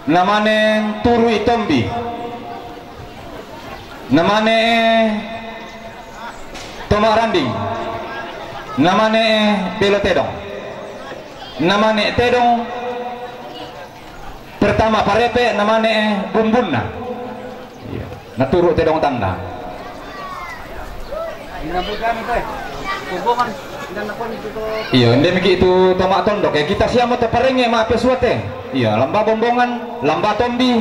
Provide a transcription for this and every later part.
namane turu itombi, namane tomaranding, namane belotedong, namane tedong pertama parepe namane bumbunna. Iya, naturu tedong tanda. Iya, hindi miki itu tomak tondok ya kita siamo te parenge ma pesuate. Iya, lamba bombongan, lamba tombi.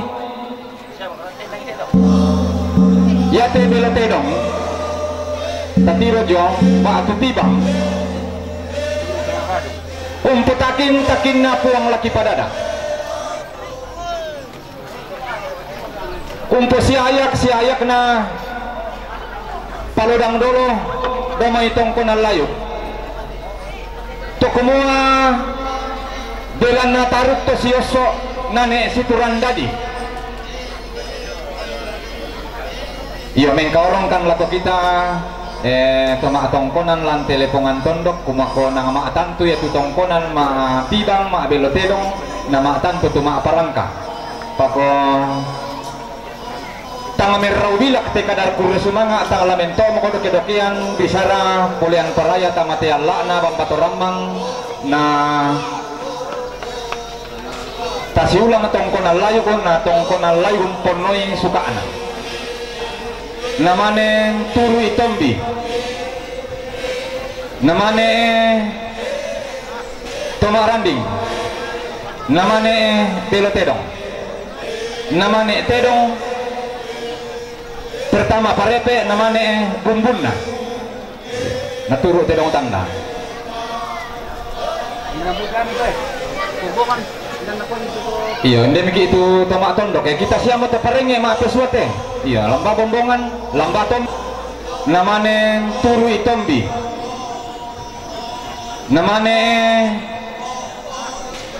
Ya te belotedong. Tatiro jo ma atutibang. Umputakin takin na puang laki padada. Kumpo si ayak na palodang dolo domay tongko na layo. To kumua belan na taruk to siyoso nane siturandadi. Iyo mengkaorong kan lato kita toma tongkonan lan telepongan tondok kumako na ma tantu ya tutongkonan ma tibang ma belotedong na ma tantu tu ma parangka. Pako tanga merau bilak te kadar kurusumanga tanga lamento mo kodo kedokian bisara polian paraya tamate Allah na bambatoramang na tasiulang tongkonan layo ko na tongkonan layo ponnoy sukaana namane turu itombi, namane tomaranding, namane belotedong, namane tedong pertama parepe namane bumbunna. Naturu tedong tanda. Iya, hindi miki itu tomak tondok ya kita siamo te parenge ma pesuate. Iya, lamba bombongan, lamba tom namane turu itombi, namane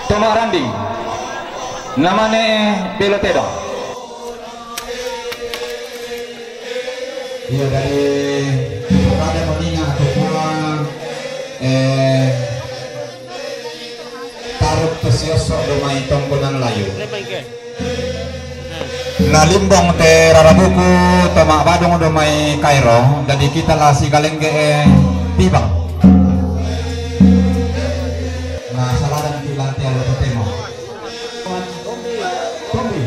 tomaranding, namane belotedong. Iya, dari Raden Moninga ataupun taruk pesioso domai tongkonan layu na limbong te rarabuku tomak badong domai Kairo jadi kita lasi galengge tibang nah saladan di lantai alo temo tombi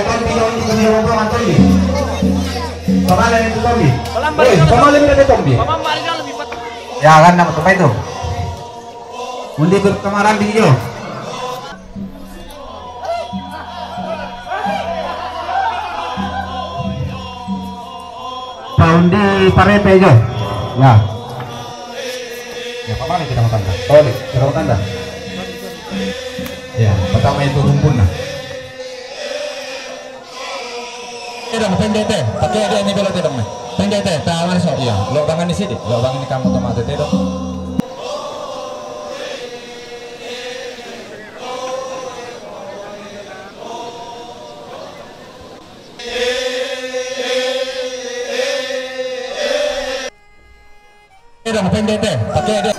tombi yang di kami rombongan tombi pamalan itu tombi pamalan itu tombi ya kan nama tempat itu undi kemaran di yo paundi parepe jo ya ya pamalan kita tanda toli kita tanda ya pertama itu rumpun nah dong pendete pakai ada ini belote dong pendete tahan so iya lo bangan di sini lo bangan di kamu tomat tete dong dong pendete pakai ada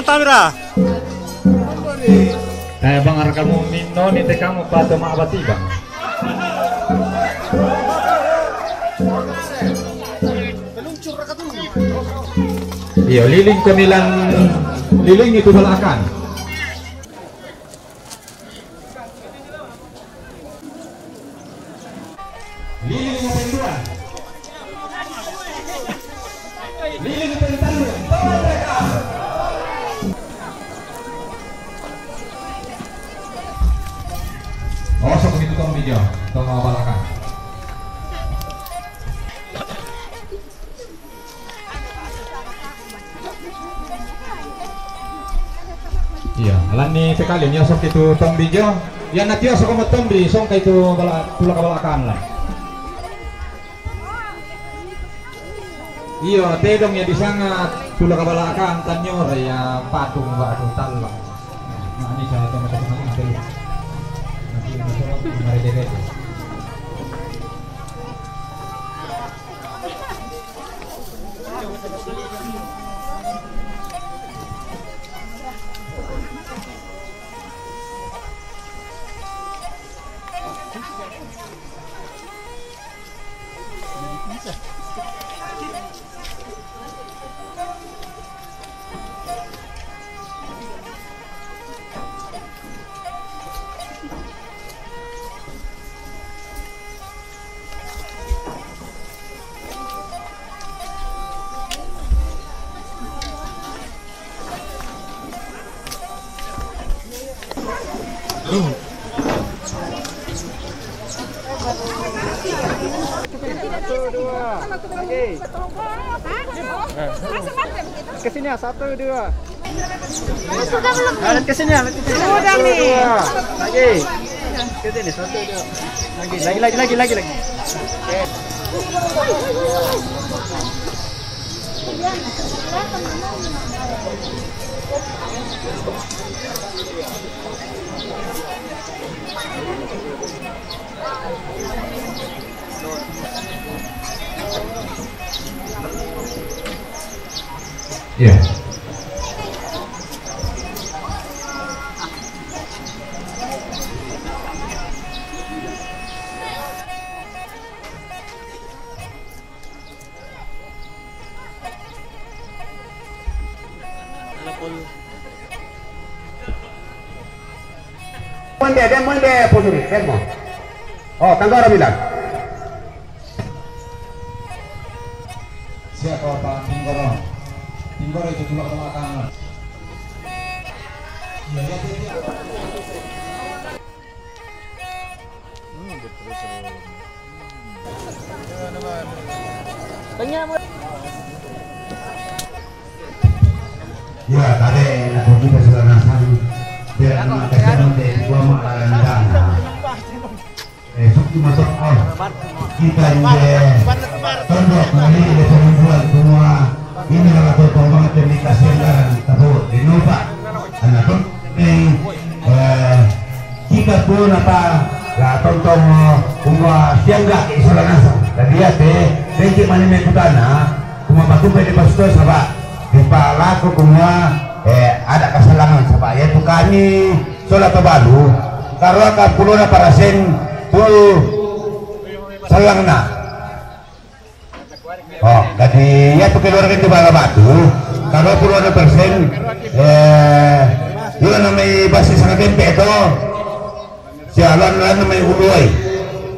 Tamira. Bang kamu mino ni te kamu pato maabati bang. Iya liling kemilan liling itu balakan. Liling penduan. Liling penduan. Oh, so begitu tong video, tong balakan. Iya, alani sekali nyosok itu tong video. Ya nanti nyosok sama tong di song itu tulang balakan lah. Iya, tedong ya di sana tulang balakan tanyor ya patung batu tal. Nah, ini saya teman-teman dulu. Kesini ya, 1, 2. Alat kesini ya, udah nih. Lagi. Kesini 1, 2. Lagi. Oke. Iya. Monde posuri, fermo. Oh, tanggora bilang. Siapa Pak Tinggoro? Tinggoro itu tulang belakang. Ya, tadi aku juga sudah nasan biar makasih nanti gua makanan dana. Cuma soal kita ini tondok ini di perempuan semua ini adalah total banget yang dikasih anggaran tersebut Innova anak kita pun apa lah tonton semua siangga isolan nasa jadi ya teh mana mekutana cuma batu di pastor sahabat di palaku semua ada kesalahan sahabat ya tukani sholat baru karena akan puluh parasen salang na. Oh, jadi ya tuh keluarga itu bala batu. Kalau 10% juga namanya basis sangat tempe itu. Sialan namanya udoy.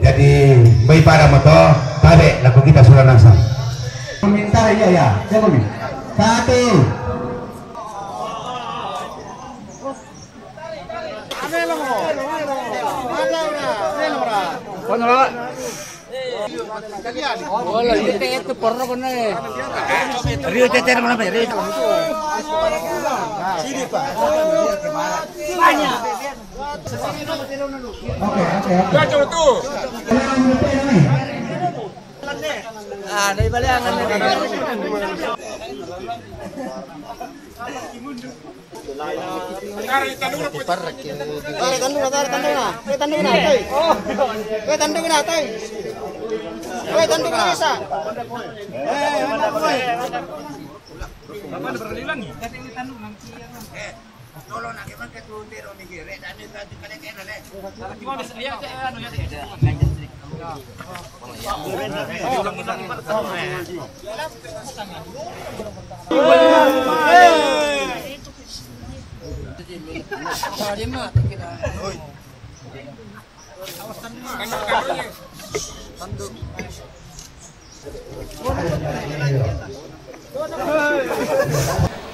Jadi bayi pada moto tarik laku kita sudah nasa. Minta ya. Siapa nih? 1. Dari baliangan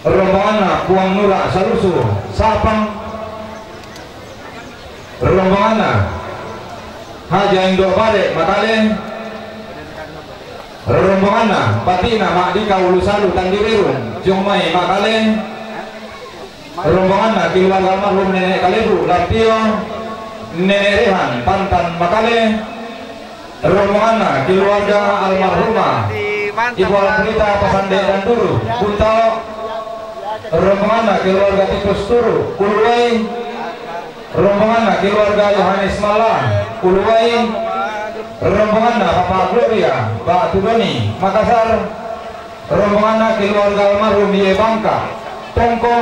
rombongan Kuang Nura Salusu Sapang, rombongan Haja Indo Bade Matale, rombongan Patina Makdika Ulu Salu Tandirun Jongmai Makale, rombongan keluarga almarhum Nenek Kalebu Lampio Nenek Rehan Pantan Makale, rombongan keluarga almarhumah Ibu Alpunita Pasande dan Turu Kuntao, rombongan keluarga Tikus Turu Kuluwai, rombongan keluarga Yohanes Mala Kuluwai, rombongan Bapak Gloria Pak Tudoni Makassar, rombongan keluarga almarhum Ye Bangka Tongko,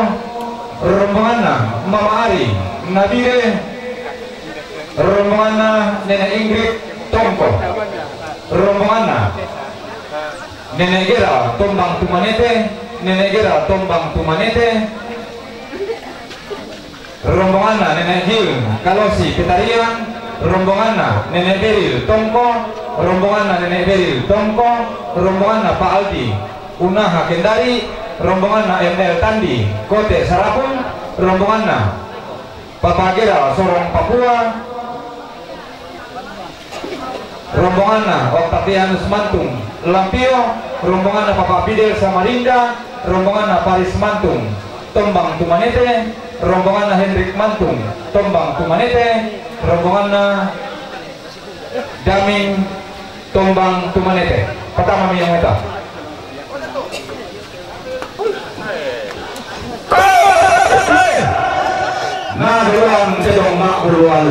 rombongan Mama Ari Nabire, rombongan Nenek Ingrid Tongko, rombongan Nenek Gera Tombang Tumanete, Nenek Gera Tombang Tumanete, rombongan Nenek Gil Kalosi Petarian, rombongan Nenek Beril Tongko, rombongan Nenek Beril Tongko, rombongan Pak Aldi Unaha Kendari, rombongan ML Tandi Kote Sarapun, rombongan Papa Gera Sorong Papua, rombongan Octavianus Mantung Lampio, rombongan Papa Fidel Samarinda, rombongan Paris Mantung Tombang Tumanete, rombongan Hendrik Mantung Tombang Tumanete, rombongan Daming Tombang Tumanete. Pertama yang eta. Nah, duluan sedong mak duluan.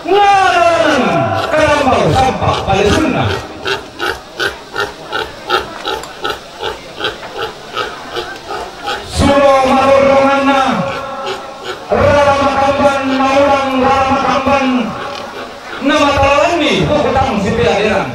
Ngaran kerambau sampah Palestina. Sulo marorongana Rama Kamban Maurang Rama Kamban nama talani hutang sipiadiran.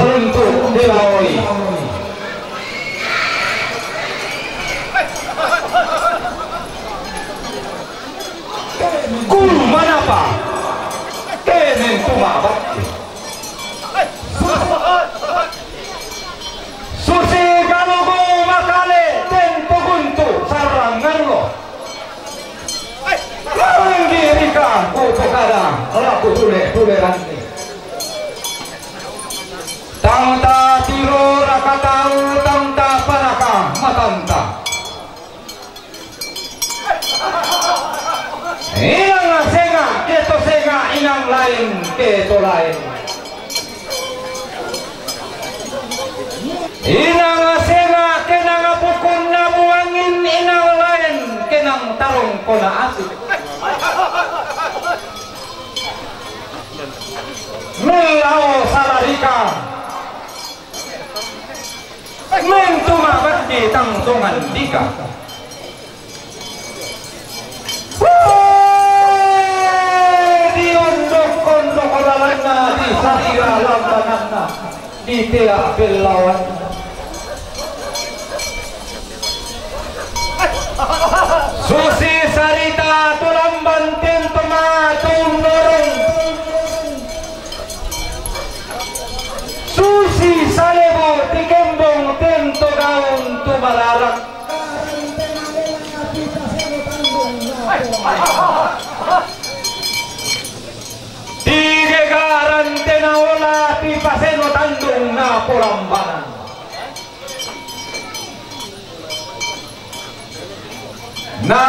Untuk dilalui guru manapa kenen tuma bakti susi galugo makale ten poguntu sarangan lo langirika kutu kadang laku tule ranti tangta tiro rakatau tangta panaka matanta inang senga keto senga inang lain keto lain inang senga kenang pukun namu angin inang lain kenang tarung kona asik melau salarika mentuma di tangsungan dika. Di undok-undok oralanna, di sarira lambananna, di tiak belawan. Susi sarita tulamban tento matung norong. Susi salebo tikembong tento gaun tumalarak. Tigegaran tenaola tipaseno tandung na pulambanan. Na